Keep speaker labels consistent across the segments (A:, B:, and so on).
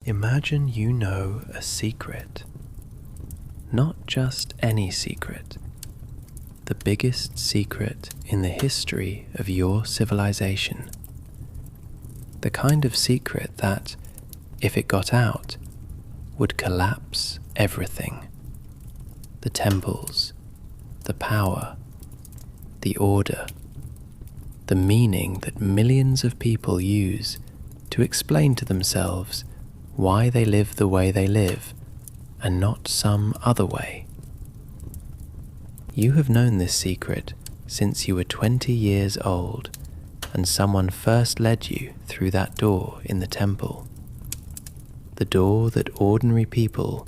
A: Imagine you know a secret. Not just any secret. The biggest secret in the history of your civilization. The kind of secret that, if it got out, would collapse everything. The temples, the power, the order, the meaning that millions of people use to explain to themselves why they live the way they live and not some other way. You have known this secret since you were 20 years old and someone first led you through that door in the temple. The door that ordinary people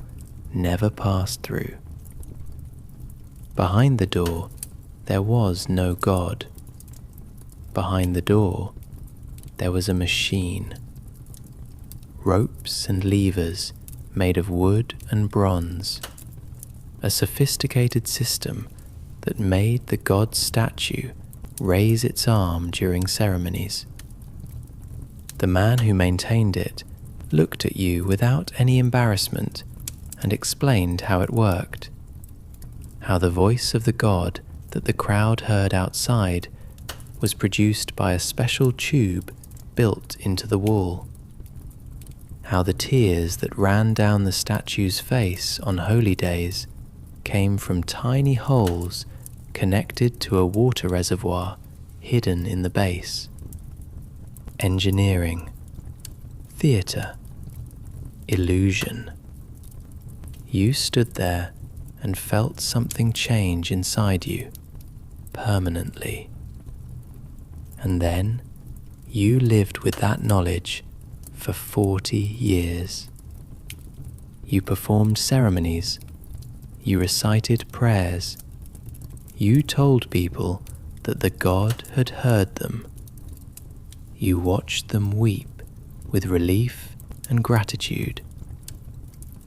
A: never passed through. Behind the door, there was no God. Behind the door, there was a machine. Ropes and levers made of wood and bronze. A sophisticated system that made the god's statue raise its arm during ceremonies. The man who maintained it looked at you without any embarrassment and explained how it worked. How the voice of the god that the crowd heard outside was produced by a special tube built into the wall. How the tears that ran down the statue's face on holy days came from tiny holes connected to a water reservoir hidden in the base. Engineering, theater, illusion. You stood there and felt something change inside you, permanently. And then you lived with that knowledge for 40 years. You performed ceremonies. You recited prayers. You told people that the God had heard them. You watched them weep with relief and gratitude.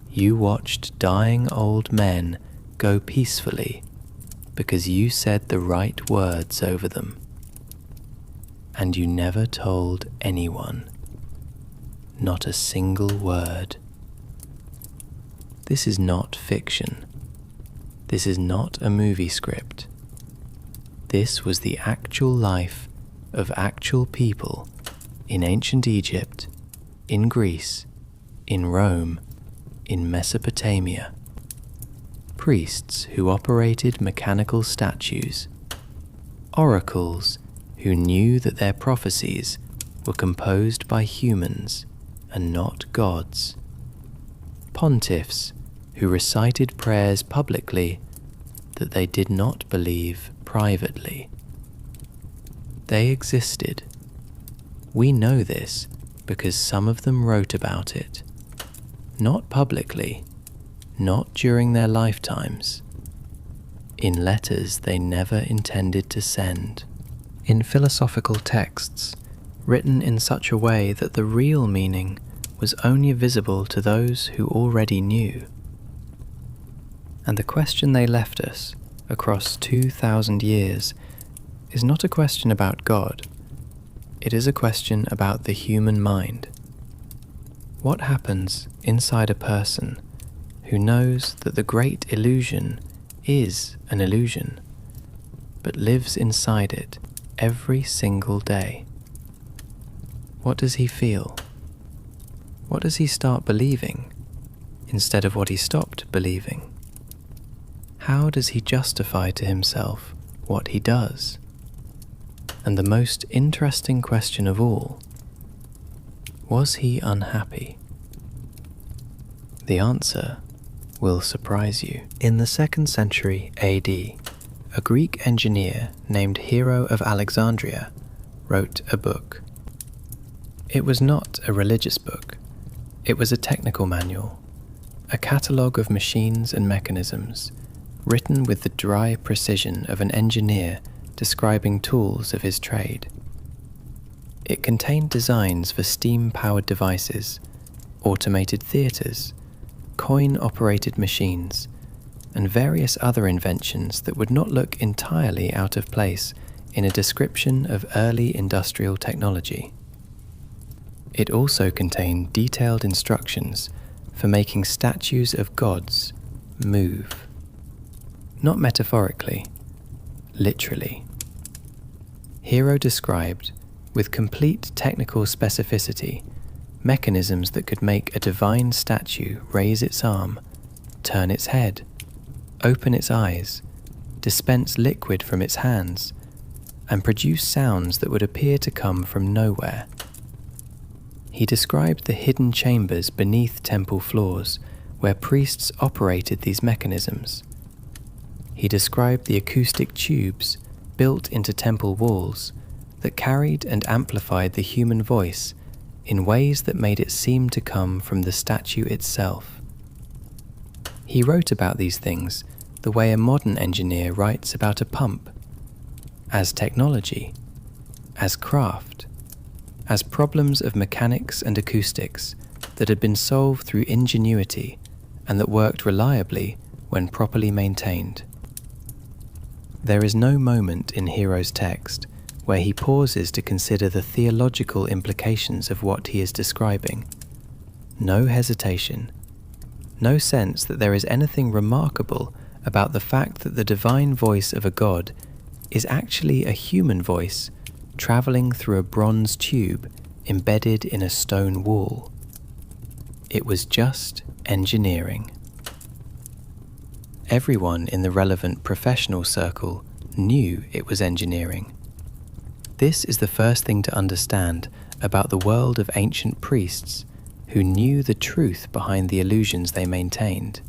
A: You watched dying old men go peacefully because you said the right words over them. And you never told anyone. Not a single word. This is not fiction. This is not a movie script. This was the actual life of actual people in ancient Egypt, in Greece, in Rome, in Mesopotamia. Priests who operated mechanical statues. Oracles who knew that their prophecies were composed by humans and not gods. Pontiffs who recited prayers publicly that they did not believe privately. They existed. We know this because some of them wrote about it. Not publicly, not during their lifetimes. In letters they never intended to send. In philosophical texts, written in such a way that the real meaning was only visible to those who already knew. And the question they left us across 2,000 years is not a question about God. It is a question about the human mind. What happens inside a person who knows that the great illusion is an illusion, but lives inside it every single day? What does he feel? What does he start believing instead of what he stopped believing? How does he justify to himself what he does? And the most interesting question of all, was he unhappy? The answer will surprise you. In the 2nd century AD, a Greek engineer named Hero of Alexandria wrote a book. It was not a religious book. It was a technical manual, a catalogue of machines and mechanisms, written with the dry precision of an engineer describing tools of his trade. It contained designs for steam-powered devices, automated theatres, coin-operated machines, and various other inventions that would not look entirely out of place in a description of early industrial technology. It also contained detailed instructions for making statues of gods move. Not metaphorically, literally. Hero described, with complete technical specificity, mechanisms that could make a divine statue raise its arm, turn its head, open its eyes, dispense liquid from its hands, and produce sounds that would appear to come from nowhere. He described the hidden chambers beneath temple floors where priests operated these mechanisms. He described the acoustic tubes built into temple walls that carried and amplified the human voice in ways that made it seem to come from the statue itself. He wrote about these things the way a modern engineer writes about a pump, as technology, as craft, as problems of mechanics and acoustics that had been solved through ingenuity and that worked reliably when properly maintained. There is no moment in Hero's text where he pauses to consider the theological implications of what he is describing. No hesitation, no sense that there is anything remarkable about the fact that the divine voice of a god is actually a human voice traveling through a bronze tube embedded in a stone wall. It was just engineering. Everyone in the relevant professional circle knew it was engineering. This is the first thing to understand about the world of ancient priests who knew the truth behind the illusions they maintained.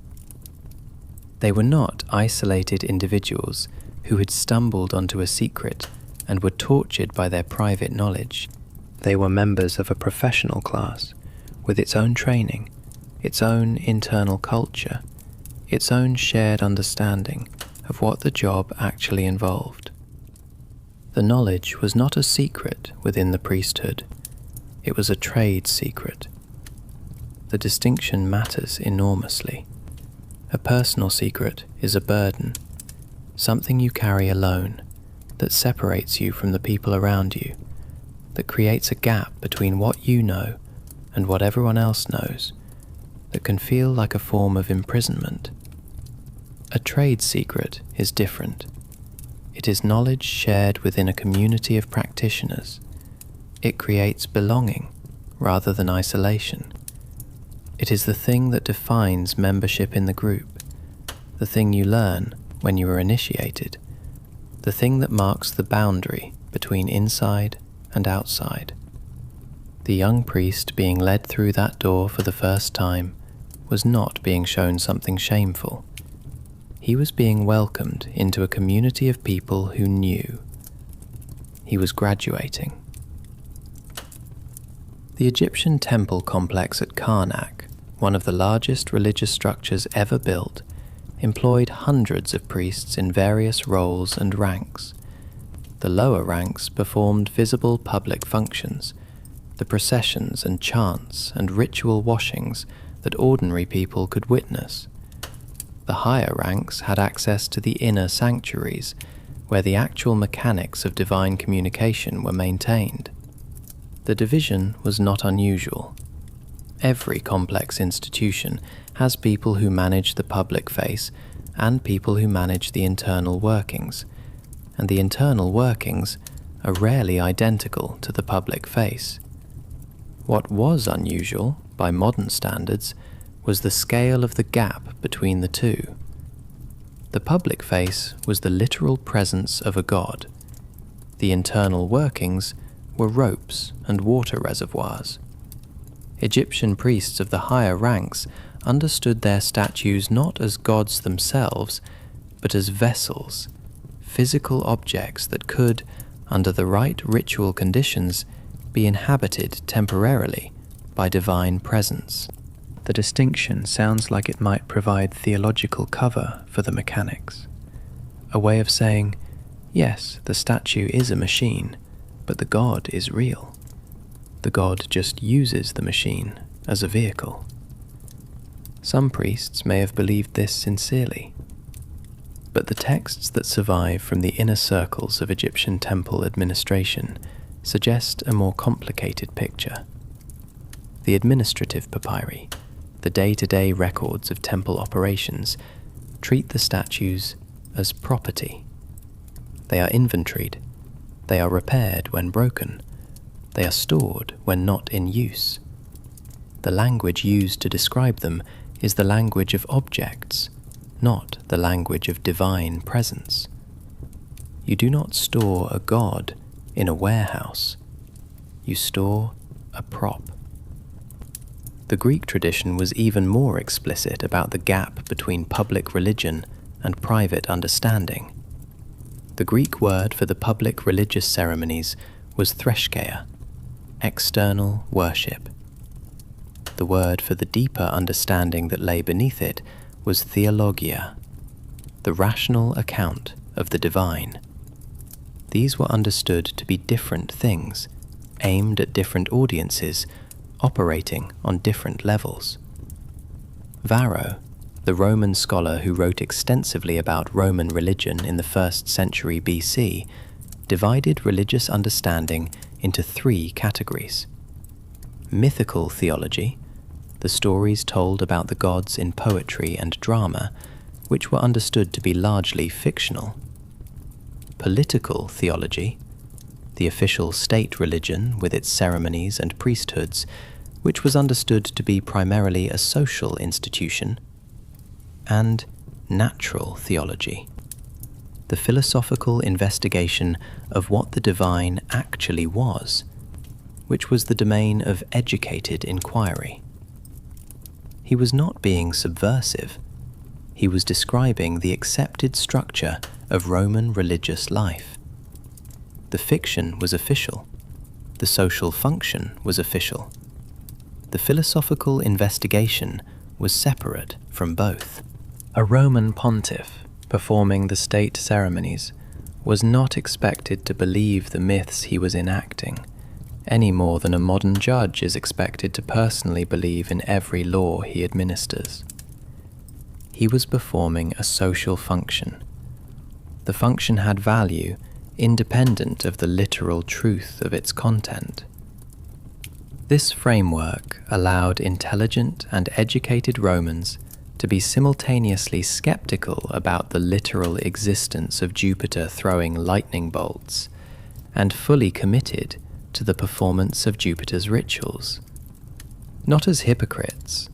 A: They were not isolated individuals who had stumbled onto a secret and were tortured by their private knowledge. They were members of a professional class with its own training, its own internal culture, its own shared understanding of what the job actually involved. The knowledge was not a secret within the priesthood, it was a trade secret. The distinction matters enormously. A personal secret is a burden, something you carry alone, that separates you from the people around you, that creates a gap between what you know and what everyone else knows, that can feel like a form of imprisonment. A trade secret is different. It is knowledge shared within a community of practitioners. It creates belonging rather than isolation. It is the thing that defines membership in the group, the thing you learn when you are initiated, the thing that marks the boundary between inside and outside. The young priest being led through that door for the first time was not being shown something shameful. He was being welcomed into a community of people who knew. He was graduating. The Egyptian temple complex at Karnak, one of the largest religious structures ever built, employed hundreds of priests in various roles and ranks. The lower ranks performed visible public functions, the processions and chants and ritual washings that ordinary people could witness. The higher ranks had access to the inner sanctuaries, where the actual mechanics of divine communication were maintained. The division was not unusual. Every complex institution has people who manage the public face and people who manage the internal workings, and the internal workings are rarely identical to the public face. What was unusual, by modern standards, was the scale of the gap between the two. The public face was the literal presence of a god. The internal workings were ropes and water reservoirs. Egyptian priests of the higher ranks understood their statues not as gods themselves, but as vessels, physical objects that could, under the right ritual conditions, be inhabited temporarily by divine presence. The distinction sounds like it might provide theological cover for the mechanics. A way of saying, yes, the statue is a machine, but the god is real. The god just uses the machine as a vehicle. Some priests may have believed this sincerely, but the texts that survive from the inner circles of Egyptian temple administration suggest a more complicated picture. The administrative papyri, the day-to-day records of temple operations, treat the statues as property. They are inventoried. They are repaired when broken. They are stored when not in use. The language used to describe them is the language of objects, not the language of divine presence. You do not store a god in a warehouse. You store a prop. The Greek tradition was even more explicit about the gap between public religion and private understanding. The Greek word for the public religious ceremonies was threskeia, external worship. The word for the deeper understanding that lay beneath it was theologia, the rational account of the divine. These were understood to be different things, aimed at different audiences, operating on different levels. Varro, the Roman scholar who wrote extensively about Roman religion in the 1st century BC, divided religious understanding into 3 categories. Mythical theology, the stories told about the gods in poetry and drama, which were understood to be largely fictional. Political theology, the official state religion with its ceremonies and priesthoods, which was understood to be primarily a social institution. And natural theology, the philosophical investigation of what the divine actually was, which was the domain of educated inquiry. He was not being subversive. He was describing the accepted structure of Roman religious life. The fiction was official. The social function was official. The philosophical investigation was separate from both. A Roman pontiff performing the state ceremonies was not expected to believe the myths he was enacting, any more than a modern judge is expected to personally believe in every law he administers. He was performing a social function. The function had value independent of the literal truth of its content. This framework allowed intelligent and educated Romans to be simultaneously skeptical about the literal existence of Jupiter throwing lightning bolts, and fully committed to the performance of Jupiter's rituals, not as hypocrites,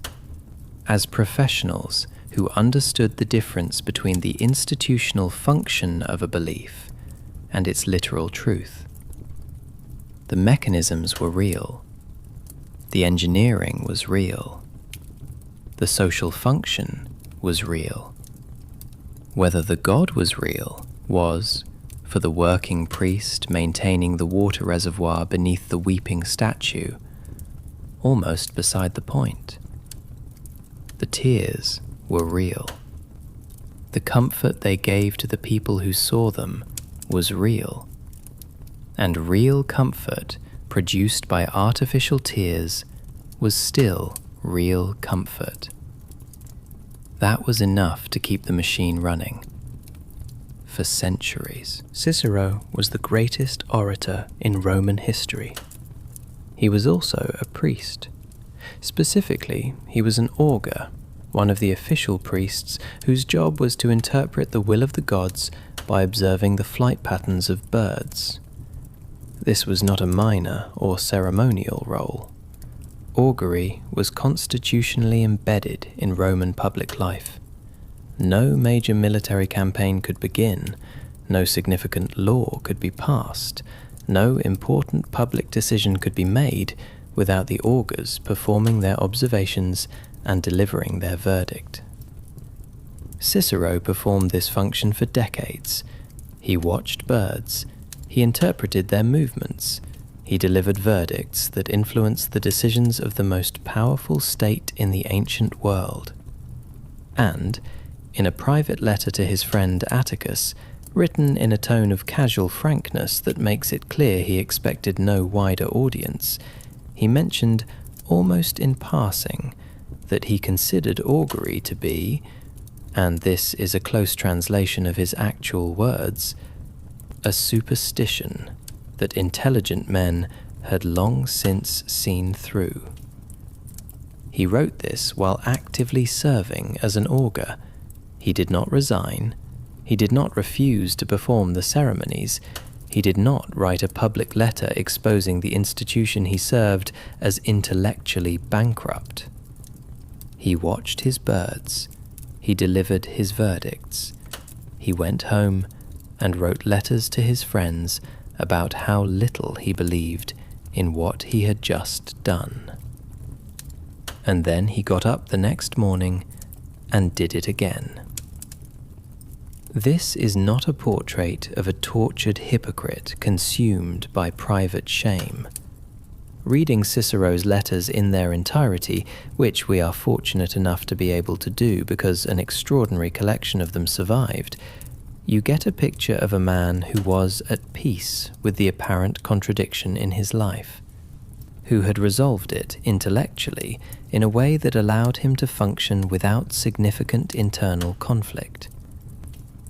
A: as professionals who understood the difference between the institutional function of a belief and its literal truth. The mechanisms were real. The engineering was real. The social function was real. Whether the god was real was, for the working priest maintaining the water reservoir beneath the weeping statue, almost beside the point. The tears were real. The comfort they gave to the people who saw them was real. And real comfort produced by artificial tears was still real comfort. That was enough to keep the machine running. For centuries, Cicero was the greatest orator in Roman history. He was also a priest. Specifically, he was an augur, one of the official priests whose job was to interpret the will of the gods by observing the flight patterns of birds. This was not a minor or ceremonial role. Augury was constitutionally embedded in Roman public life. No major military campaign could begin, no significant law could be passed, no important public decision could be made without the augurs performing their observations and delivering their verdict. Cicero performed this function for decades. He watched birds, he interpreted their movements, he delivered verdicts that influenced the decisions of the most powerful state in the ancient world. And, in a private letter to his friend Atticus, written in a tone of casual frankness that makes it clear he expected no wider audience, he mentioned, almost in passing, that he considered augury to be, and this is a close translation of his actual words, a superstition that intelligent men had long since seen through. He wrote this while actively serving as an augur. He did not resign. He did not refuse to perform the ceremonies. He did not write a public letter exposing the institution he served as intellectually bankrupt. He watched his birds. He delivered his verdicts. He went home and wrote letters to his friends about how little he believed in what he had just done. And then he got up the next morning and did it again. This is not a portrait of a tortured hypocrite consumed by private shame. Reading Cicero's letters in their entirety, which we are fortunate enough to be able to do because an extraordinary collection of them survived, you get a picture of a man who was at peace with the apparent contradiction in his life, who had resolved it intellectually in a way that allowed him to function without significant internal conflict.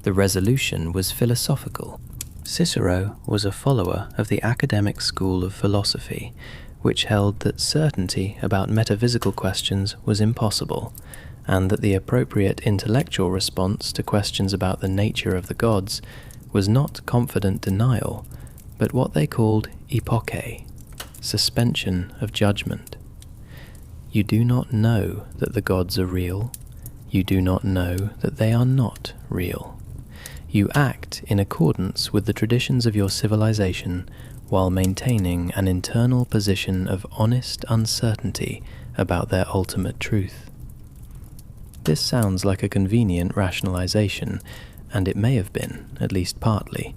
A: The resolution was philosophical. Cicero was a follower of the academic school of philosophy, which held that certainty about metaphysical questions was impossible, and that the appropriate intellectual response to questions about the nature of the gods was not confident denial, but what they called epoche, suspension of judgment. You do not know that the gods are real. You do not know that they are not real. You act in accordance with the traditions of your civilization while maintaining an internal position of honest uncertainty about their ultimate truth. This sounds like a convenient rationalization, and it may have been, at least partly,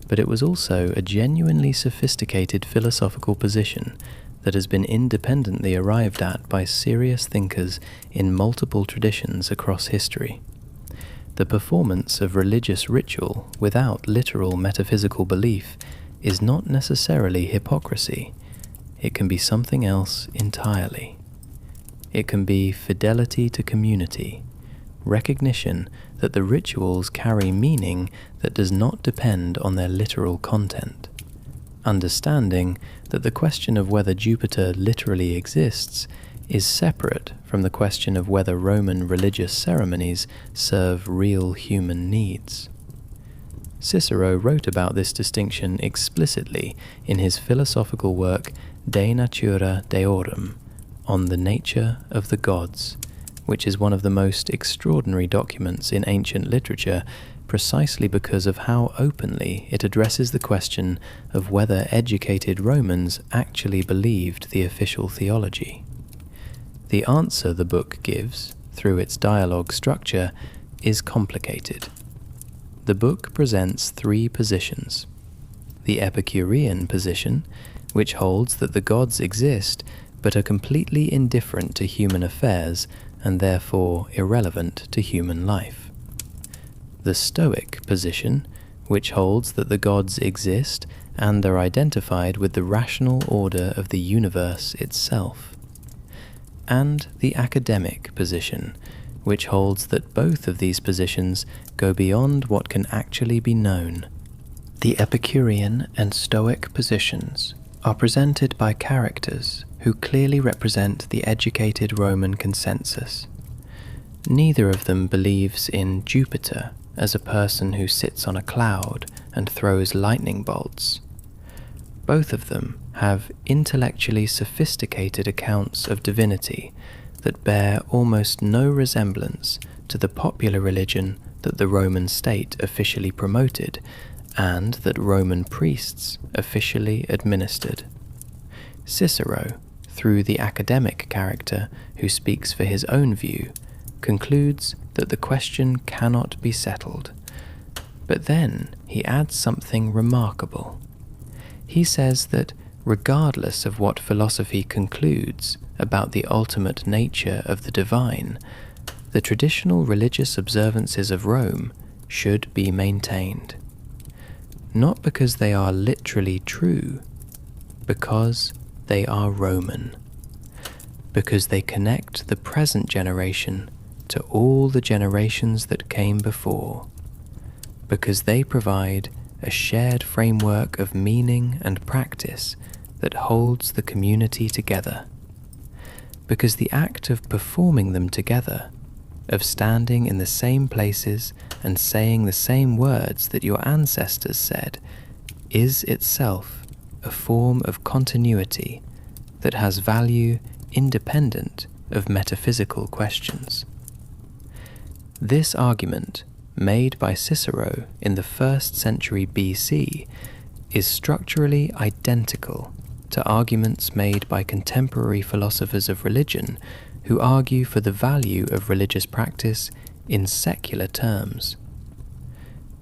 A: but it was also a genuinely sophisticated philosophical position that has been independently arrived at by serious thinkers in multiple traditions across history. The performance of religious ritual without literal metaphysical belief is not necessarily hypocrisy. It can be something else entirely. It can be fidelity to community, recognition that the rituals carry meaning that does not depend on their literal content, understanding that the question of whether Jupiter literally exists is separate from the question of whether Roman religious ceremonies serve real human needs. Cicero wrote about this distinction explicitly in his philosophical work De Natura Deorum, on the nature of the gods, which is one of the most extraordinary documents in ancient literature precisely because of how openly it addresses the question of whether educated Romans actually believed the official theology. The answer the book gives, through its dialogue structure, is complicated. The book presents three positions: the Epicurean position, which holds that the gods exist but are completely indifferent to human affairs and therefore irrelevant to human life; the Stoic position, which holds that the gods exist and are identified with the rational order of the universe itself; and the Academic position, which holds that both of these positions go beyond what can actually be known. The Epicurean and Stoic positions are presented by characters who clearly represent the educated Roman consensus. Neither of them believes in Jupiter as a person who sits on a cloud and throws lightning bolts. Both of them have intellectually sophisticated accounts of divinity that bear almost no resemblance to the popular religion that the Roman state officially promoted and that Roman priests officially administered. Cicero, through the academic character who speaks for his own view, concludes that the question cannot be settled. But then he adds something remarkable. He says that regardless of what philosophy concludes about the ultimate nature of the divine, the traditional religious observances of Rome should be maintained. Not because they are literally true, because they are Roman. Because they connect the present generation to all the generations that came before. Because they provide a shared framework of meaning and practice that holds the community together. because the act of performing them together, of standing in the same places and saying the same words that your ancestors said, is itself a form of continuity that has value independent of metaphysical questions. This argument, made by Cicero in the 1st century BC, is structurally identical to arguments made by contemporary philosophers of religion who argue for the value of religious practice in secular terms.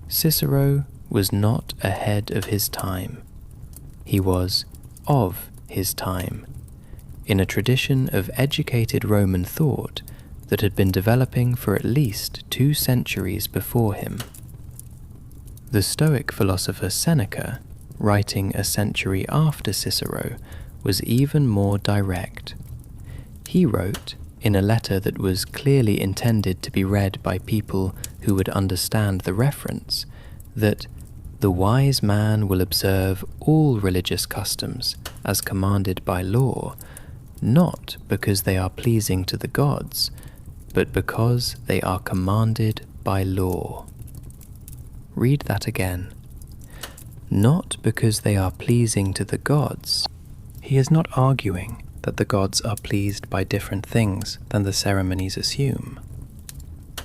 A: Cicero was not ahead of his time. He was of his time, in a tradition of educated Roman thought that had been developing for at least 2 centuries before him. The Stoic philosopher Seneca, writing a century after Cicero, was even more direct. He wrote, in a letter that was clearly intended to be read by people who would understand the reference, that the wise man will observe all religious customs as commanded by law, not because they are pleasing to the gods, but because they are commanded by law. Read that again. Not because they are pleasing to the gods. He is not arguing that the gods are pleased by different things than the ceremonies assume.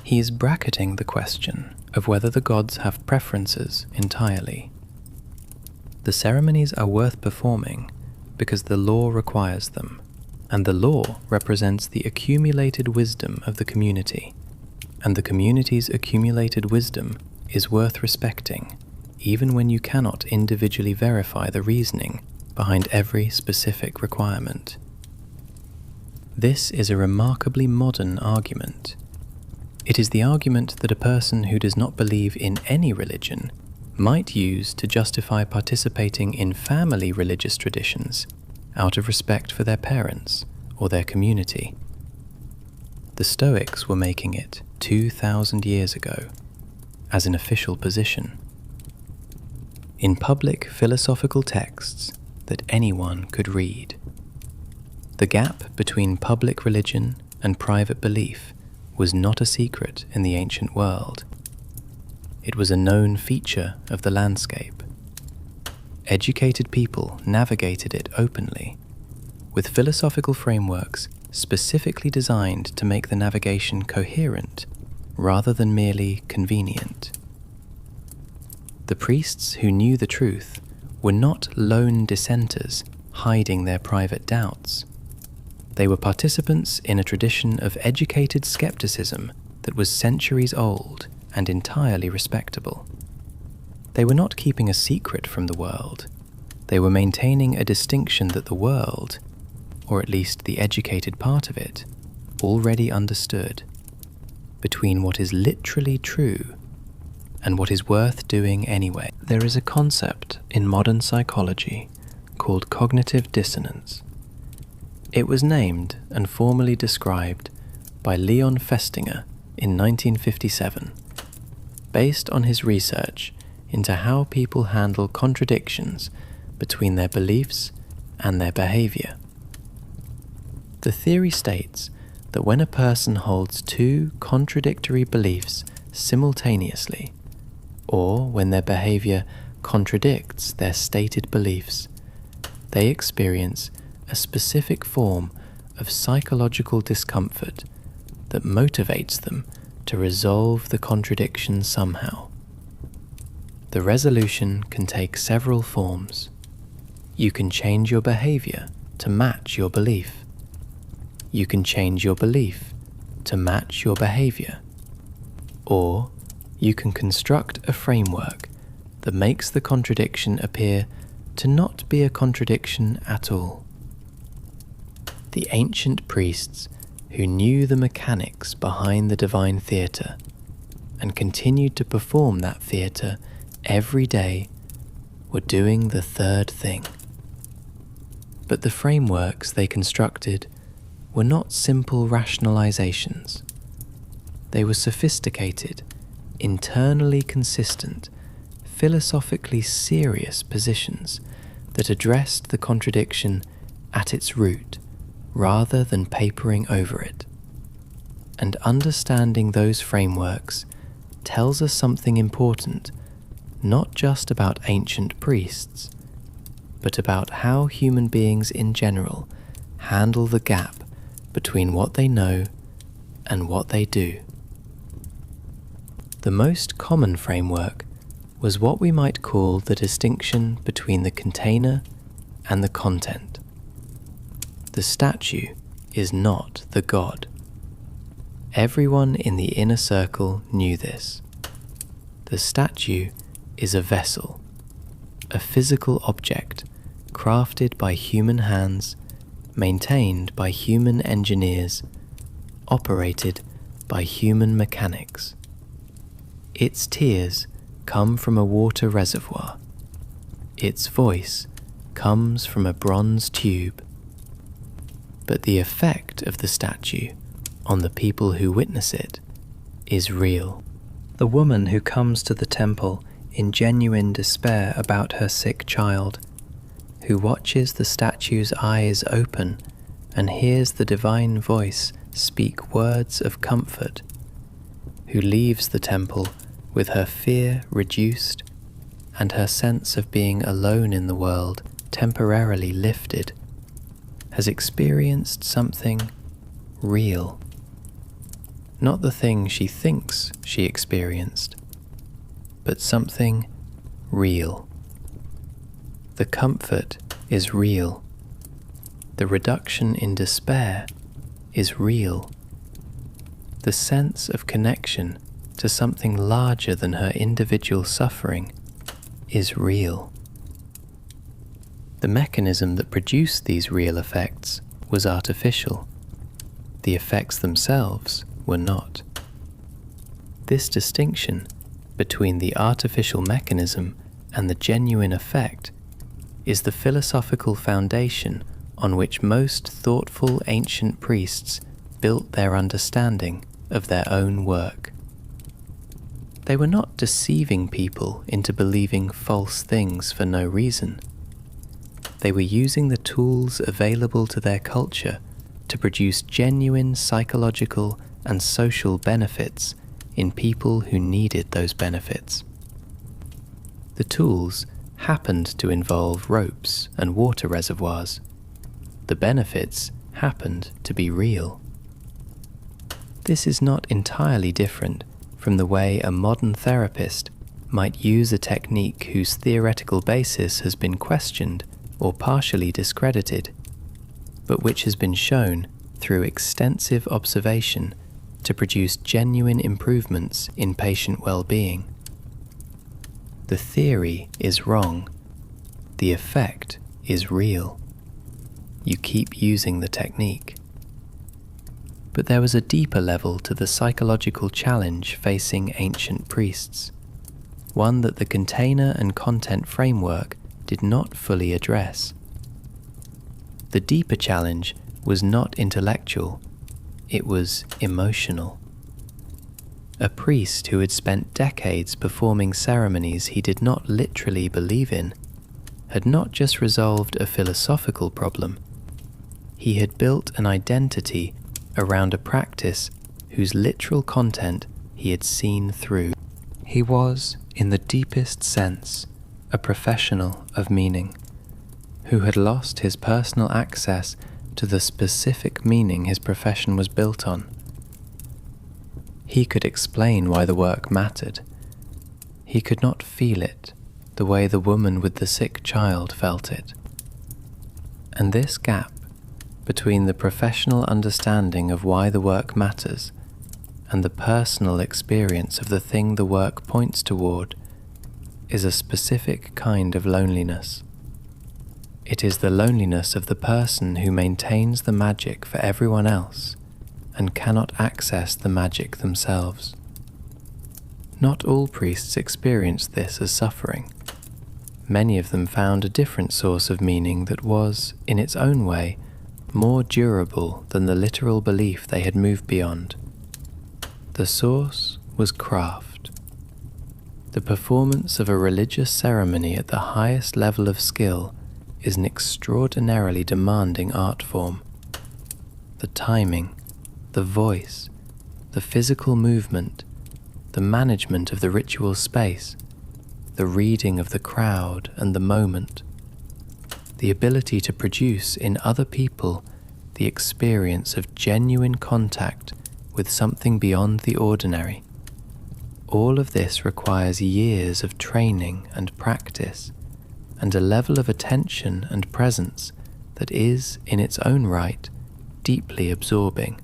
A: He is bracketing the question of whether the gods have preferences entirely. The ceremonies are worth performing because the law requires them, and the law represents the accumulated wisdom of the community, and the community's accumulated wisdom is worth respecting, even when you cannot individually verify the reasoning behind every specific requirement. This is a remarkably modern argument. It is the argument that a person who does not believe in any religion might use to justify participating in family religious traditions out of respect for their parents or their community. The Stoics were making it 2,000 years ago as an official position. In public philosophical texts that anyone could read, the gap between public religion and private belief was not a secret in the ancient world. It was a known feature of the landscape. Educated people navigated it openly, with philosophical frameworks specifically designed to make the navigation coherent rather than merely convenient. The priests who knew the truth were not lone dissenters hiding their private doubts. They were participants in a tradition of educated skepticism that was centuries old and entirely respectable. They were not keeping a secret from the world. They were maintaining a distinction that the world, or at least the educated part of it, already understood, between what is literally true and what is worth doing anyway. There is a concept in modern psychology called cognitive dissonance. It was named and formally described by Leon Festinger in 1957, based on his research into how people handle contradictions between their beliefs and their behavior. The theory states that when a person holds 2 contradictory beliefs simultaneously, or when their behavior contradicts their stated beliefs, they experience a specific form of psychological discomfort that motivates them to resolve the contradiction somehow. The resolution can take several forms. You can change your behavior to match your belief. You can change your belief to match your behavior. Or you can construct a framework that makes the contradiction appear to not be a contradiction at all. The ancient priests who knew the mechanics behind the divine theatre and continued to perform that theatre every day were doing the third thing. But the frameworks they constructed were not simple rationalizations. They were sophisticated, internally consistent, philosophically serious positions that addressed the contradiction at its root, rather than papering over it. And understanding those frameworks tells us something important, not just about ancient priests, but about how human beings in general handle the gap between what they know and what they do. The most common framework was what we might call the distinction between the container and the content. The statue is not the god. Everyone in the inner circle knew this. The statue is a vessel, a physical object crafted by human hands, maintained by human engineers, operated by human mechanics. Its tears come from a water reservoir. Its voice comes from a bronze tube. But the effect of the statue on the people who witness it is real. The woman who comes to the temple in genuine despair about her sick child, who watches the statue's eyes open and hears the divine voice speak words of comfort, who leaves the temple with her fear reduced and her sense of being alone in the world temporarily lifted, has experienced something real. Not the thing she thinks she experienced, but something real. The comfort is real. The reduction in despair is real. The sense of connection to something larger than her individual suffering is real. The mechanism that produced these real effects was artificial. The effects themselves were not. This distinction between the artificial mechanism and the genuine effect is the philosophical foundation on which most thoughtful ancient priests built their understanding of their own work. They were not deceiving people into believing false things for no reason. They were using the tools available to their culture to produce genuine psychological and social benefits in people who needed those benefits. The tools happened to involve ropes and water reservoirs. The benefits happened to be real. This is not entirely different from the way a modern therapist might use a technique whose theoretical basis has been questioned or partially discredited, but which has been shown through extensive observation to produce genuine improvements in patient well-being. The theory is wrong. The effect is real. You keep using the technique. But there was a deeper level to the psychological challenge facing ancient priests, one that the container and content framework did not fully address. The deeper challenge was not intellectual, it was emotional. A priest who had spent decades performing ceremonies he did not literally believe in had not just resolved a philosophical problem, he had built an identity around a practice whose literal content he had seen through. He was, in the deepest sense, a professional of meaning, who had lost his personal access to the specific meaning his profession was built on. He could explain why the work mattered. He could not feel it the way the woman with the sick child felt it. And this gap between the professional understanding of why the work matters and the personal experience of the thing the work points toward is a specific kind of loneliness. It is the loneliness of the person who maintains the magic for everyone else and cannot access the magic themselves. Not all priests experienced this as suffering. Many of them found a different source of meaning that was, in its own way, more durable than the literal belief they had moved beyond. The source was craft. The performance of a religious ceremony at the highest level of skill is an extraordinarily demanding art form. the timing, the voice, the physical movement, the management of the ritual space, the reading of the crowd and the moment, the ability to produce in other people the experience of genuine contact with something beyond the ordinary. All of this requires years of training and practice, and a level of attention and presence that is, in its own right, deeply absorbing.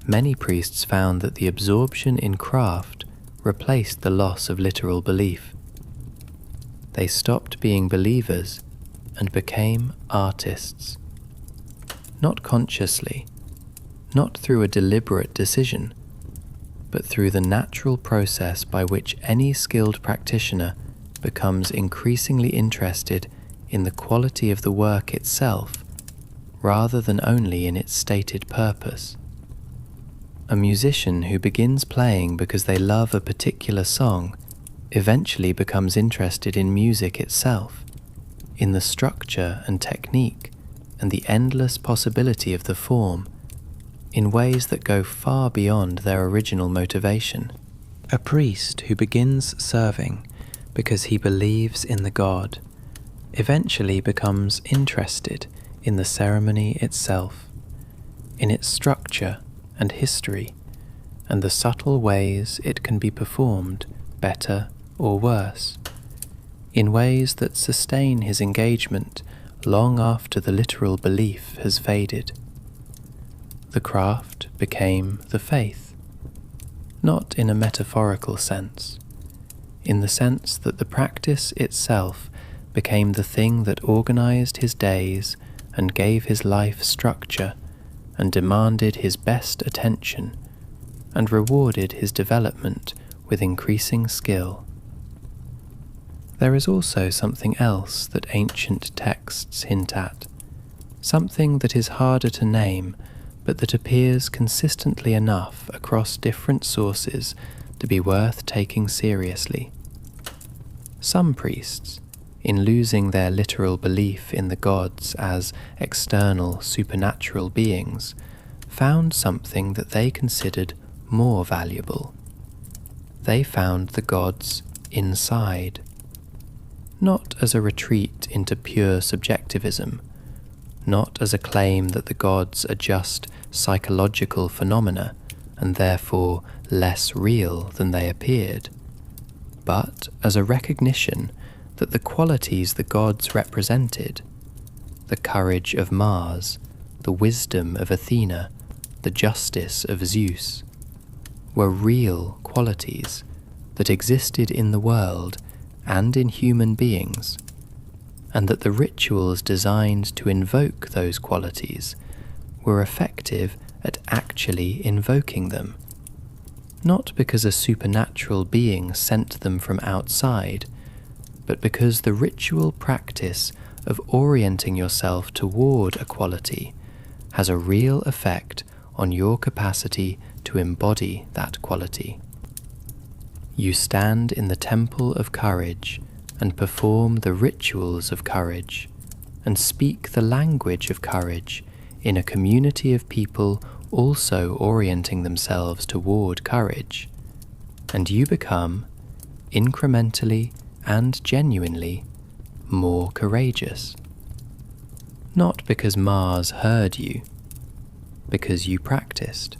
A: Many priests found that the absorption in craft replaced the loss of literal belief. They stopped being believers and became artists. Not consciously, not through a deliberate decision, but through the natural process by which any skilled practitioner becomes increasingly interested in the quality of the work itself, rather than only in its stated purpose. A musician who begins playing because they love a particular song eventually becomes interested in music itself, in the structure and technique and the endless possibility of the form, in ways that go far beyond their original motivation. A priest who begins serving because he believes in the god eventually becomes interested in the ceremony itself, in its structure and history, and the subtle ways it can be performed better or worse, in ways that sustain his engagement long after the literal belief has faded. The craft became the faith, not in a metaphorical sense, in the sense that the practice itself became the thing that organized his days and gave his life structure and demanded his best attention and rewarded his development with increasing skill. There is also something else that ancient texts hint at, something that is harder to name but that appears consistently enough across different sources to be worth taking seriously. Some priests, in losing their literal belief in the gods as external supernatural beings, found something that they considered more valuable. They found the gods inside, not as a retreat into pure subjectivism, not as a claim that the gods are just psychological phenomena and therefore less real than they appeared, but as a recognition that the qualities the gods represented, the courage of Mars, the wisdom of Athena, the justice of Zeus, were real qualities that existed in the world and in human beings, and that the rituals designed to invoke those qualities were effective at actually invoking them, not because a supernatural being sent them from outside, but because the ritual practice of orienting yourself toward a quality has a real effect on your capacity to embody that quality. You stand in the temple of courage and perform the rituals of courage and speak the language of courage in a community of people also orienting themselves toward courage, and you become, incrementally and genuinely, more courageous. Not because Mars heard you, because you practiced.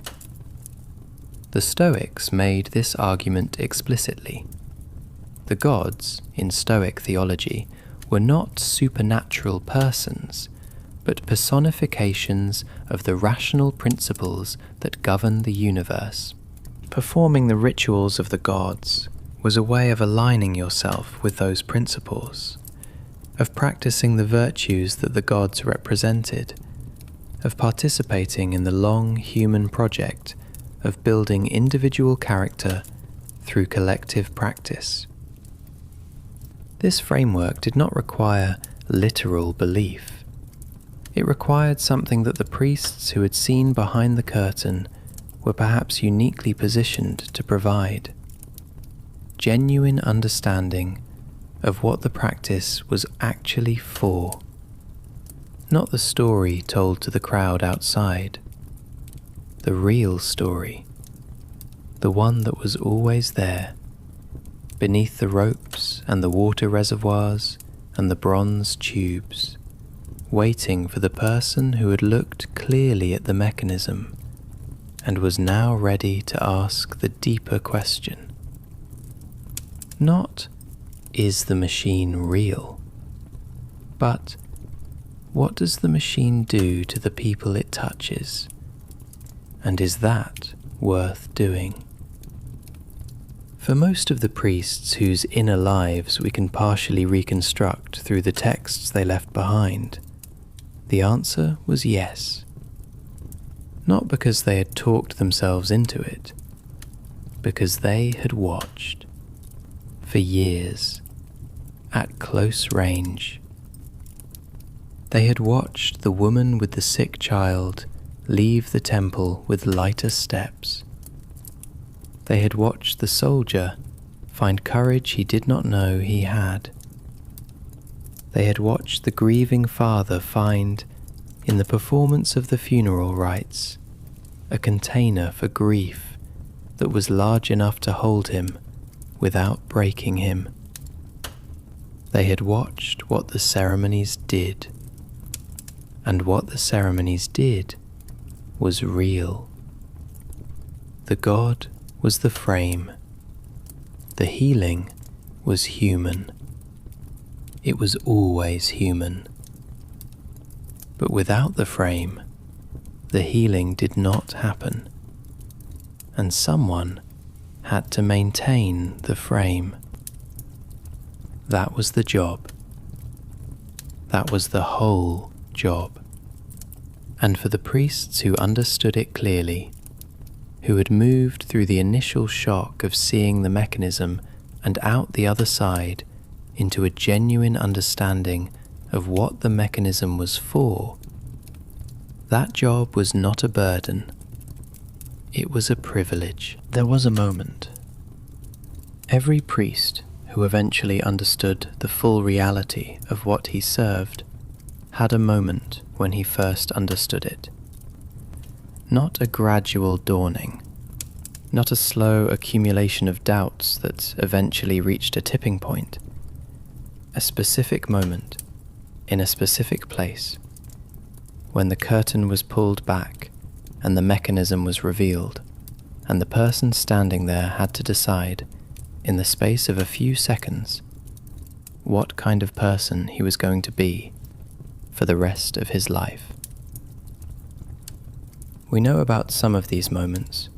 A: The Stoics made this argument explicitly. The gods, in Stoic theology, were not supernatural persons, but personifications of the rational principles that govern the universe. Performing the rituals of the gods was a way of aligning yourself with those principles, of practicing the virtues that the gods represented, of participating in the long human project of building individual character through collective practice. This framework did not require literal belief. It required something that the priests who had seen behind the curtain were perhaps uniquely positioned to provide: genuine understanding of what the practice was actually for, Not the story told to the crowd outside. The real story. The one that was always there, beneath the ropes and the water reservoirs and the bronze tubes, waiting for the person who had looked clearly at the mechanism and was now ready to ask the deeper question. Not, is the machine real? But, what does the machine do to the people it touches? And is that worth doing? For most of the priests whose inner lives we can partially reconstruct through the texts they left behind, the answer was yes. Not because they had talked themselves into it, because they had watched, for years, at close range. They had watched the woman with the sick child leave the temple with lighter steps. They had watched the soldier find courage he did not know he had. They had watched the grieving father find, in the performance of the funeral rites, a container for grief that was large enough to hold him without breaking him. They had watched what the ceremonies did. And what the ceremonies did was real. The god was the frame. The healing was human. It was always human. But without the frame, the healing did not happen, and someone had to maintain the frame. That was the job. That was the whole job. And for the priests who understood it clearly, who had moved through the initial shock of seeing the mechanism and out the other side into a genuine understanding of what the mechanism was for, that job was not a burden. It was a privilege. There was a moment. Every priest who eventually understood the full reality of what he served had a moment when he first understood it. Not a gradual dawning, not a slow accumulation of doubts that eventually reached a tipping point. A specific moment, in a specific place, when the curtain was pulled back and the mechanism was revealed, and the person standing there had to decide, in the space of a few seconds, what kind of person he was going to be for the rest of his life. We know about some of these moments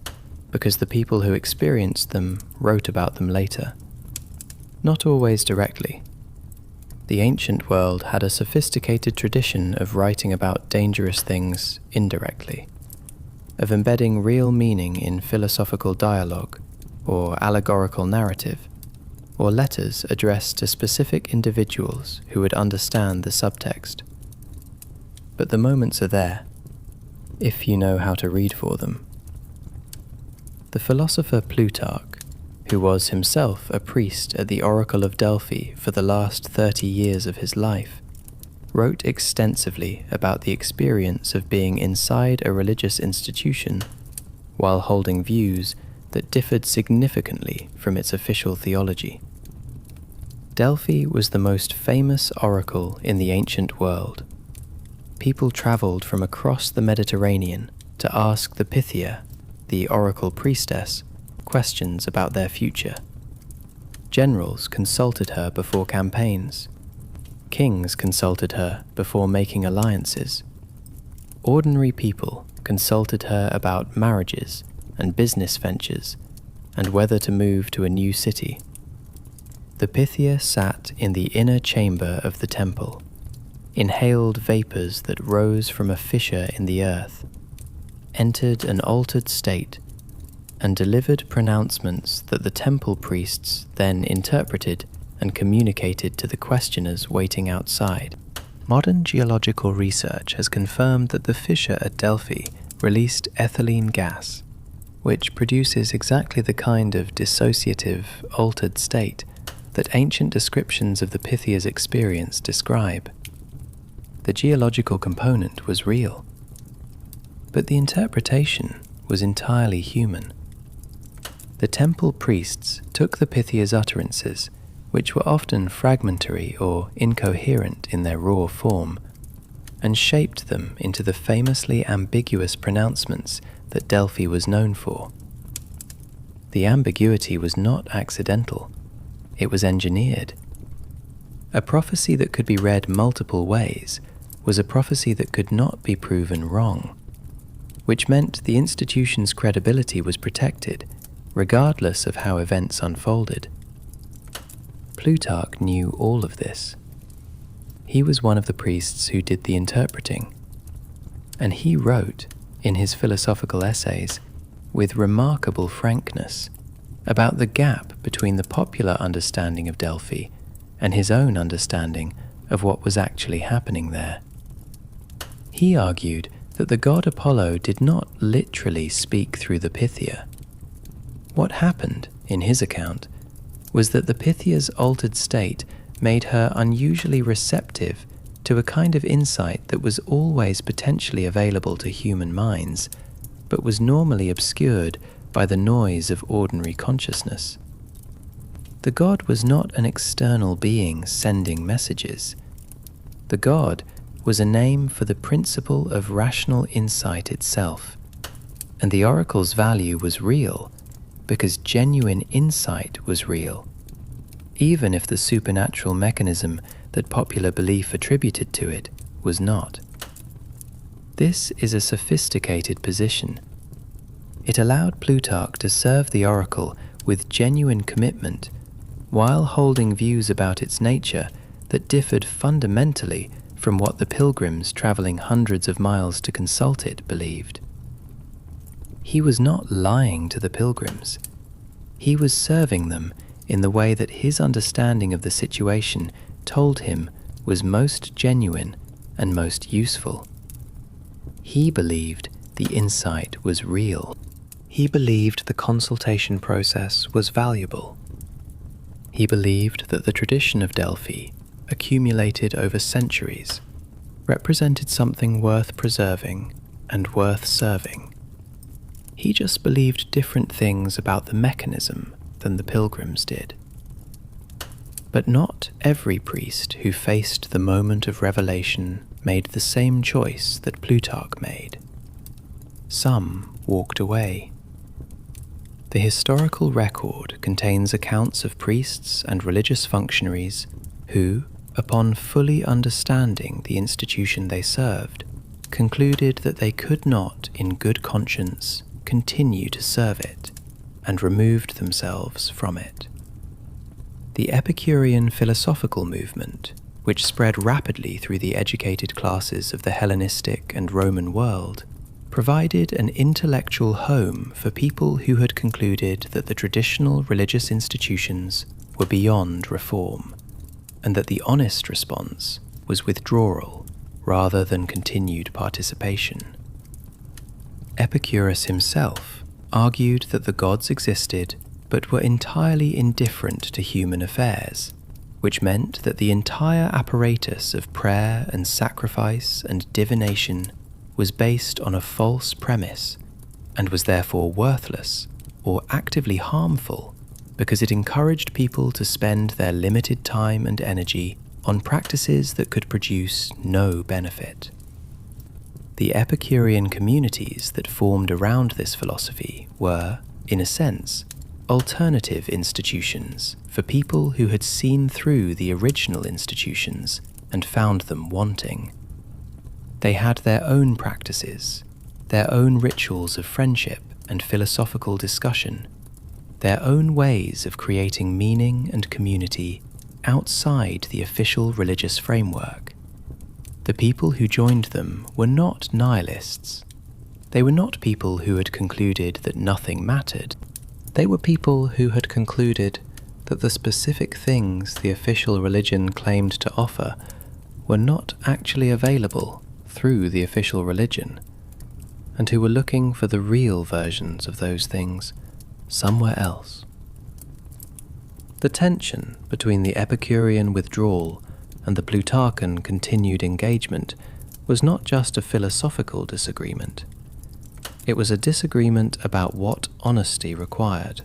A: because the people who experienced them wrote about them later. Not always directly. The ancient world had a sophisticated tradition of writing about dangerous things indirectly, of embedding real meaning in philosophical dialogue or allegorical narrative, or letters addressed to specific individuals who would understand the subtext. But the moments are there, if you know how to read for them. The philosopher Plutarch, who was himself a priest at the Oracle of Delphi for the last 30 years of his life, wrote extensively about the experience of being inside a religious institution while holding views that differed significantly from its official theology. Delphi was the most famous oracle in the ancient world. People travelled from across the Mediterranean to ask the Pythia, the oracle priestess, questions about their future. Generals consulted her before campaigns. Kings consulted her before making alliances. Ordinary people consulted her about marriages and business ventures and whether to move to a new city. The Pythia sat in the inner chamber of the temple, inhaled vapors that rose from a fissure in the earth, entered an altered state, and delivered pronouncements that the temple priests then interpreted and communicated to the questioners waiting outside. Modern geological research has confirmed that the fissure at Delphi released ethylene gas, which produces exactly the kind of dissociative, altered state that ancient descriptions of the Pythia's experience describe. the geological component was real. But the interpretation was entirely human. The temple priests took the Pythia's utterances, which were often fragmentary or incoherent in their raw form, and shaped them into the famously ambiguous pronouncements that Delphi was known for. The ambiguity was not accidental, it was engineered. A prophecy that could be read multiple ways was a prophecy that could not be proven wrong, which meant the institution's credibility was protected, regardless of how events unfolded. Plutarch knew all of this. He was one of the priests who did the interpreting, and he wrote, in his philosophical essays, with remarkable frankness, about the gap between the popular understanding of Delphi and his own understanding of what was actually happening there. He argued that the god Apollo did not literally speak through the Pythia. What happened, in his account, was that the Pythia's altered state made her unusually receptive to a kind of insight that was always potentially available to human minds, but was normally obscured by the noise of ordinary consciousness. The god was not an external being sending messages. The god was a name for the principle of rational insight itself, and the oracle's value was real because genuine insight was real, even if the supernatural mechanism that popular belief attributed to it was not. This is a sophisticated position. It allowed Plutarch to serve the oracle with genuine commitment while holding views about its nature that differed fundamentally from what the pilgrims traveling hundreds of miles to consult it believed. He was not lying to the pilgrims. He was serving them in the way that his understanding of the situation told him was most genuine and most useful. He believed the insight was real. He believed the consultation process was valuable. He believed that the tradition of Delphi, accumulated over centuries, represented something worth preserving and worth serving. He just believed different things about the mechanism than the pilgrims did. But not every priest who faced the moment of revelation made the same choice that Plutarch made. Some walked away. The historical record contains accounts of priests and religious functionaries who, upon fully understanding the institution they served, concluded that they could not, in good conscience, continue to serve it, and removed themselves from it. The Epicurean philosophical movement, which spread rapidly through the educated classes of the Hellenistic and Roman world, provided an intellectual home for people who had concluded that the traditional religious institutions were beyond reform, and that the honest response was withdrawal rather than continued participation. Epicurus himself argued that the gods existed but were entirely indifferent to human affairs, which meant that the entire apparatus of prayer and sacrifice and divination was based on a false premise and was therefore worthless or actively harmful because it encouraged people to spend their limited time and energy on practices that could produce no benefit. The Epicurean communities that formed around this philosophy were, in a sense, alternative institutions for people who had seen through the original institutions and found them wanting. They had their own practices, their own rituals of friendship and philosophical discussion, their own ways of creating meaning and community outside the official religious framework. The people who joined them were not nihilists. They were not people who had concluded that nothing mattered. They were people who had concluded that the specific things the official religion claimed to offer were not actually available through the official religion, and who were looking for the real versions of those things somewhere else. The tension between the Epicurean withdrawal and the Plutarchan continued engagement was not just a philosophical disagreement. It was a disagreement about what honesty required.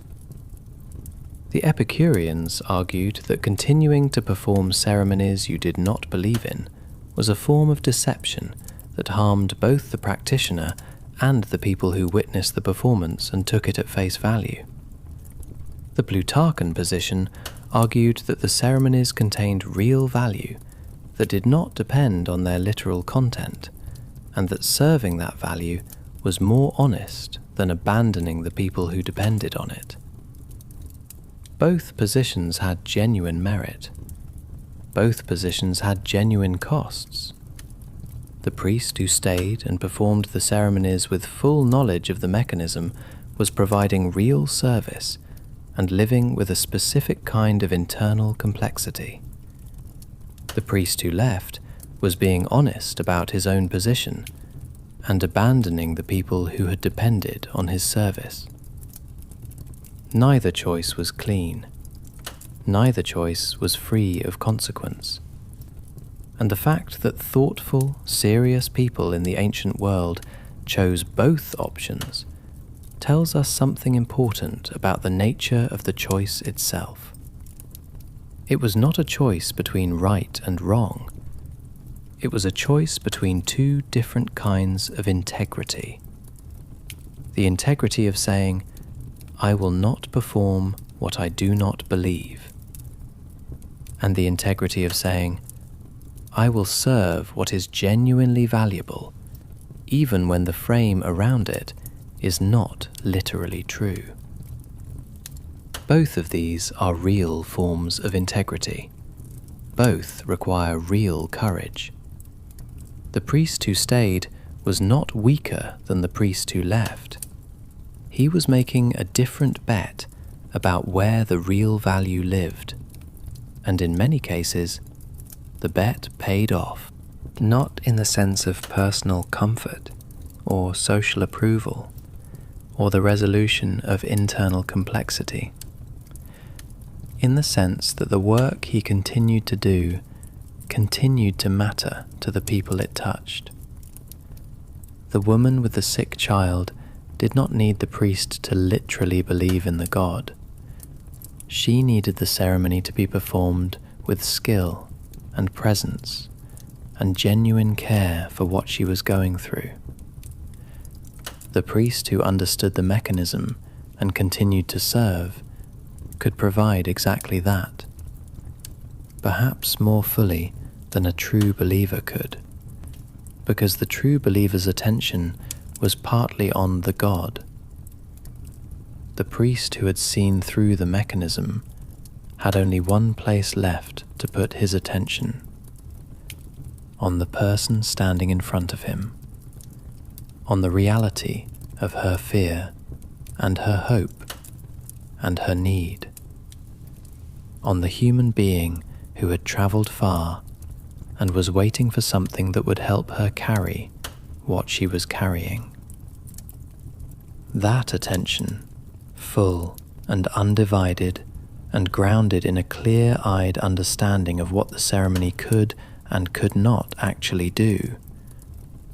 A: The Epicureans argued that continuing to perform ceremonies you did not believe in was a form of deception that harmed both the practitioner and the people who witnessed the performance and took it at face value. The Plutarchan position argued that the ceremonies contained real value that did not depend on their literal content, and that serving that value was more honest than abandoning the people who depended on it. Both positions had genuine merit. Both positions had genuine costs. The priest who stayed and performed the ceremonies with full knowledge of the mechanism was providing real service and living with a specific kind of internal complexity. The priest who left was being honest about his own position and abandoning the people who had depended on his service. Neither choice was clean. Neither choice was free of consequence. And the fact that thoughtful, serious people in the ancient world chose both options tells us something important about the nature of the choice itself. It was not a choice between right and wrong. It was a choice between two different kinds of integrity. The integrity of saying, "I will not perform what I do not believe," and the integrity of saying, "I will serve what is genuinely valuable, even when the frame around it is not literally true." Both of these are real forms of integrity. Both require real courage. The priest who stayed was not weaker than the priest who left. He was making a different bet about where the real value lived, and in many cases, the bet paid off, not in the sense of personal comfort or social approval or the resolution of internal complexity, in the sense that the work he continued to do continued to matter to the people it touched. The woman with the sick child did not need the priest to literally believe in the god. She needed the ceremony to be performed with skill and presence and genuine care for what she was going through. The priest who understood the mechanism and continued to serve could provide exactly that, perhaps more fully than a true believer could, because the true believer's attention was partly on the God. The priest who had seen through the mechanism had only one place left to put his attention: on the person standing in front of him, on the reality of her fear and her hope and her need, on the human being who had traveled far and was waiting for something that would help her carry what she was carrying. That attention, full and undivided and grounded in a clear-eyed understanding of what the ceremony could and could not actually do,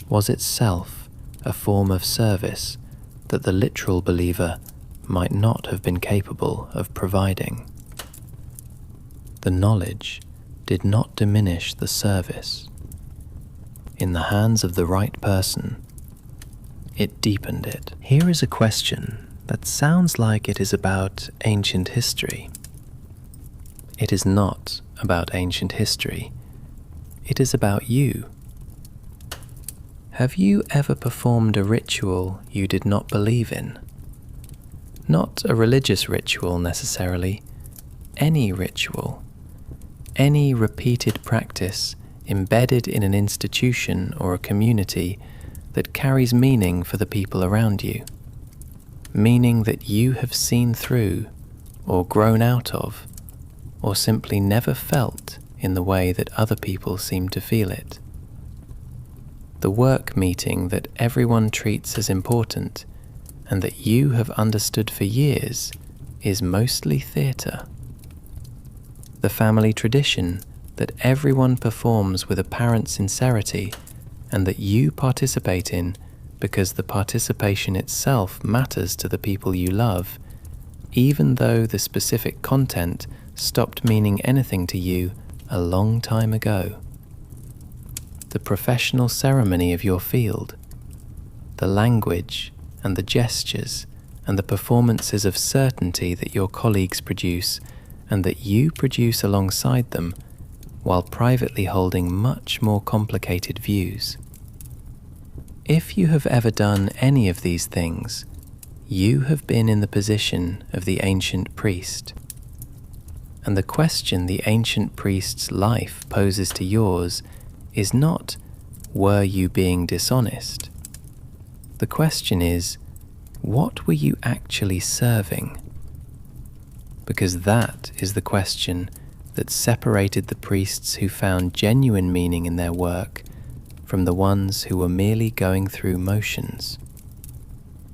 A: was itself a form of service that the literal believer might not have been capable of providing. The knowledge did not diminish the service. In the hands of the right person, it deepened it. Here is a question that sounds like it is about ancient history. It is not about ancient history. It is about you. Have you ever performed a ritual you did not believe in? Not a religious ritual necessarily, any ritual. Any repeated practice embedded in an institution or a community that carries meaning for the people around you, meaning that you have seen through or grown out of, or simply never felt in the way that other people seem to feel it. The work meeting that everyone treats as important and that you have understood for years is mostly theatre. The family tradition that everyone performs with apparent sincerity and that you participate in because the participation itself matters to the people you love, even though the specific content stopped meaning anything to you a long time ago. The professional ceremony of your field, the language and the gestures and the performances of certainty that your colleagues produce and that you produce alongside them, while privately holding much more complicated views. If you have ever done any of these things, you have been in the position of the ancient priest. And the question the ancient priest's life poses to yours is not, were you being dishonest? The question is, what were you actually serving? Because that is the question that separated the priests who found genuine meaning in their work from the ones who were merely going through motions.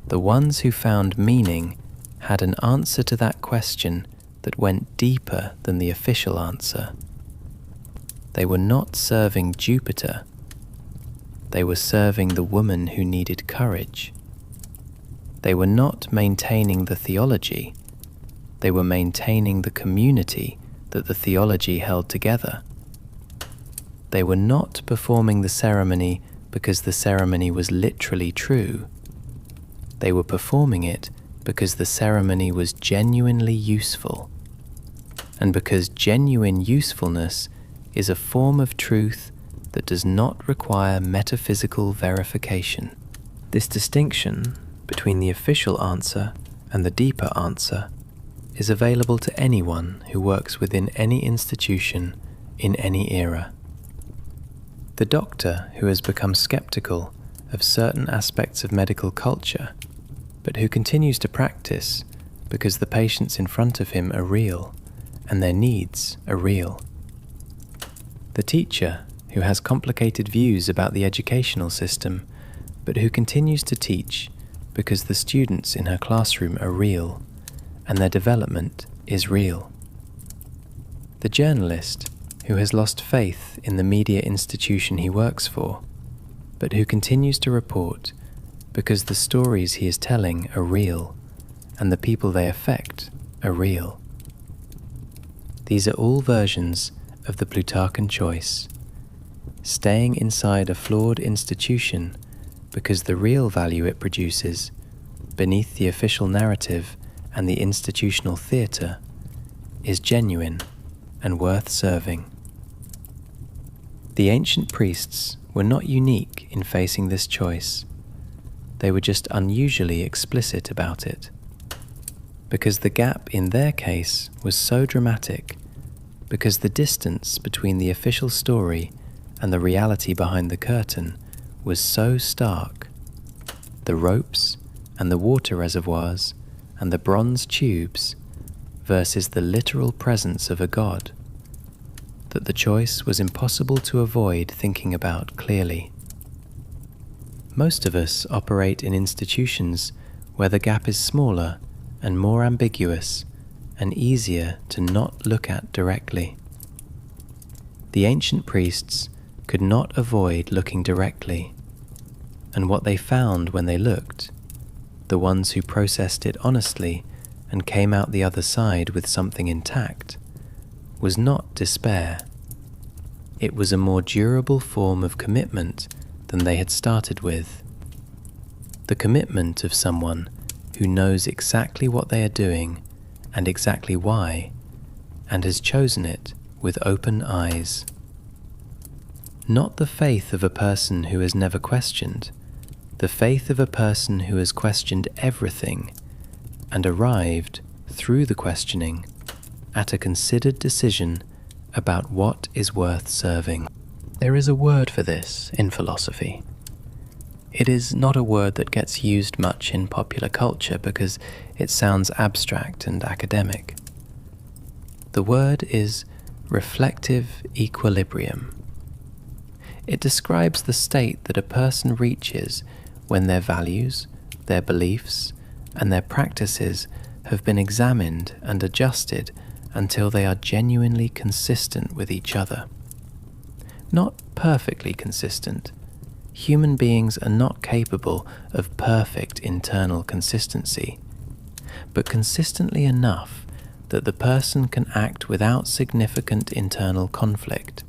A: The ones who found meaning had an answer to that question that went deeper than the official answer. They were not serving Jupiter. They were serving the woman who needed courage. They were not maintaining the theology. They were maintaining the community that the theology held together. They were not performing the ceremony because the ceremony was literally true. They were performing it because the ceremony was genuinely useful, and because genuine usefulness is a form of truth that does not require metaphysical verification. This distinction between the official answer and the deeper answer is available to anyone who works within any institution in any era. The doctor who has become skeptical of certain aspects of medical culture, but who continues to practice because the patients in front of him are real and their needs are real. The teacher who has complicated views about the educational system, but who continues to teach because the students in her classroom are real and their development is real. The journalist who has lost faith in the media institution he works for, but who continues to report because the stories he is telling are real and the people they affect are real. These are all versions of the Plutarchan choice, staying inside a flawed institution because the real value it produces, beneath the official narrative and the institutional theatre, is genuine and worth serving. The ancient priests were not unique in facing this choice. They were just unusually explicit about it. Because the gap in their case was so dramatic, because the distance between the official story and the reality behind the curtain was so stark. The ropes and the water reservoirs and the bronze tubes versus the literal presence of a god, that the choice was impossible to avoid thinking about clearly. Most of us operate in institutions where the gap is smaller and more ambiguous and easier to not look at directly. The ancient priests could not avoid looking directly, and what they found when they looked, the ones who processed it honestly and came out the other side with something intact, was not despair. It was a more durable form of commitment than they had started with. The commitment of someone who knows exactly what they are doing and exactly why, and has chosen it with open eyes. Not the faith of a person who has never questioned, the faith of a person who has questioned everything and arrived, through the questioning, at a considered decision about what is worth serving. There is a word for this in philosophy. It is not a word that gets used much in popular culture because it sounds abstract and academic. The word is reflective equilibrium. It describes the state that a person reaches when their values, their beliefs, and their practices have been examined and adjusted until they are genuinely consistent with each other. Not perfectly consistent. Human beings are not capable of perfect internal consistency, but consistently enough that the person can act without significant internal conflict,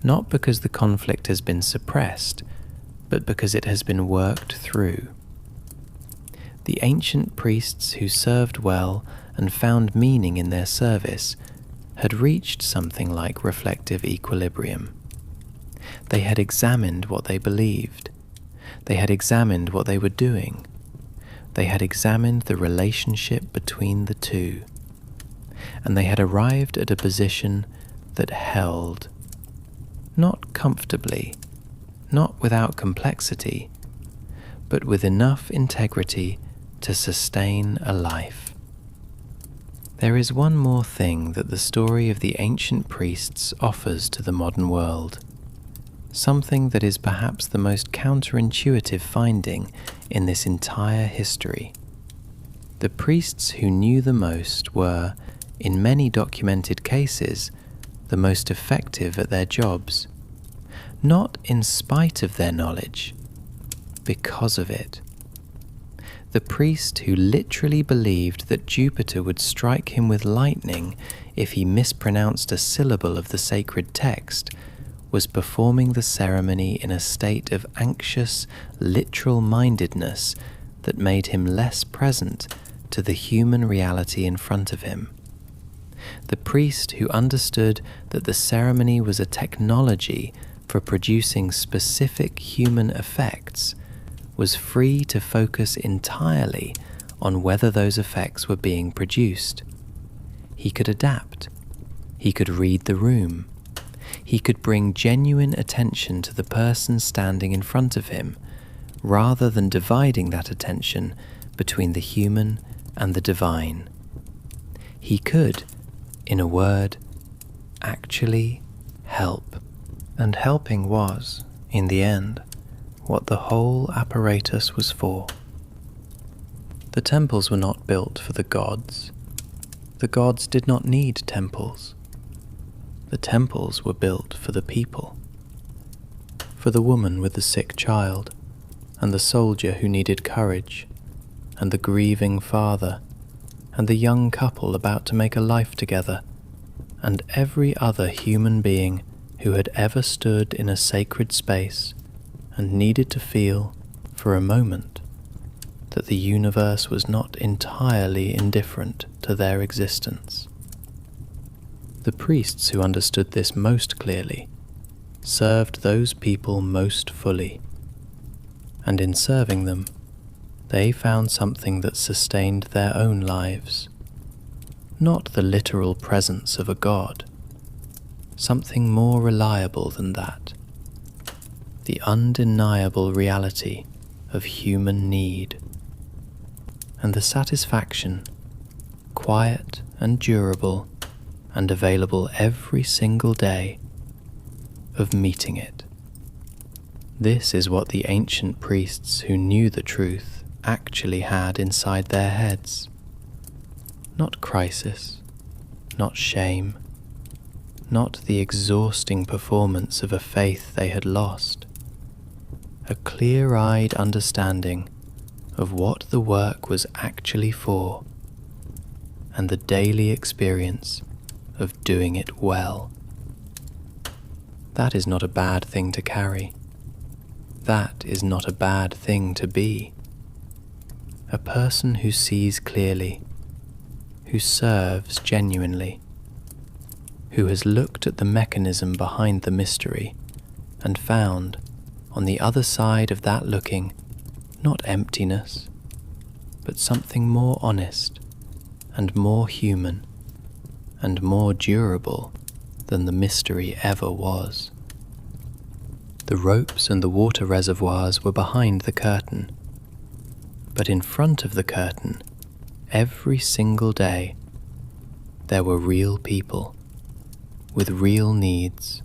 A: not because the conflict has been suppressed, but because it has been worked through. The ancient priests who served well and found meaning in their service had reached something like reflective equilibrium. They had examined what they believed. They had examined what they were doing. They had examined the relationship between the two. And they had arrived at a position that held, not comfortably, not without complexity, but with enough integrity to sustain a life. There is one more thing that the story of the ancient priests offers to the modern world, something that is perhaps the most counterintuitive finding in this entire history. The priests who knew the most were, in many documented cases, the most effective at their jobs, not in spite of their knowledge, because of it. The priest who literally believed that Jupiter would strike him with lightning if he mispronounced a syllable of the sacred text was performing the ceremony in a state of anxious, literal-mindedness that made him less present to the human reality in front of him. The priest who understood that the ceremony was a technology for producing specific human effects was free to focus entirely on whether those effects were being produced. He could adapt. He could read the room. He could bring genuine attention to the person standing in front of him, rather than dividing that attention between the human and the divine. He could, in a word, actually help. And helping was, in the end, what the whole apparatus was for. The temples were not built for the gods. The gods did not need temples. The temples were built for the people. For the woman with the sick child, and the soldier who needed courage, and the grieving father, and the young couple about to make a life together, and every other human being who had ever stood in a sacred space and needed to feel, for a moment, that the universe was not entirely indifferent to their existence. The priests who understood this most clearly served those people most fully, and in serving them, they found something that sustained their own lives, not the literal presence of a god, something more reliable than that, the undeniable reality of human need, and the satisfaction, quiet and durable and available every single day, of meeting it. This is what the ancient priests who knew the truth actually had inside their heads. Not crisis, not shame, not the exhausting performance of a faith they had lost. A clear-eyed understanding of what the work was actually for, and the daily experience of doing it well. That is not a bad thing to carry. That is not a bad thing to be. A person who sees clearly, who serves genuinely, who has looked at the mechanism behind the mystery and found, on the other side of that looking, not emptiness, but something more honest and more human and more durable than the mystery ever was. The ropes and the water reservoirs were behind the curtain, but in front of the curtain, every single day, there were real people with real needs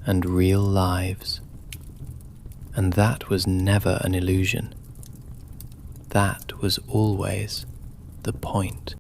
A: and real lives. And that was never an illusion. That was always the point.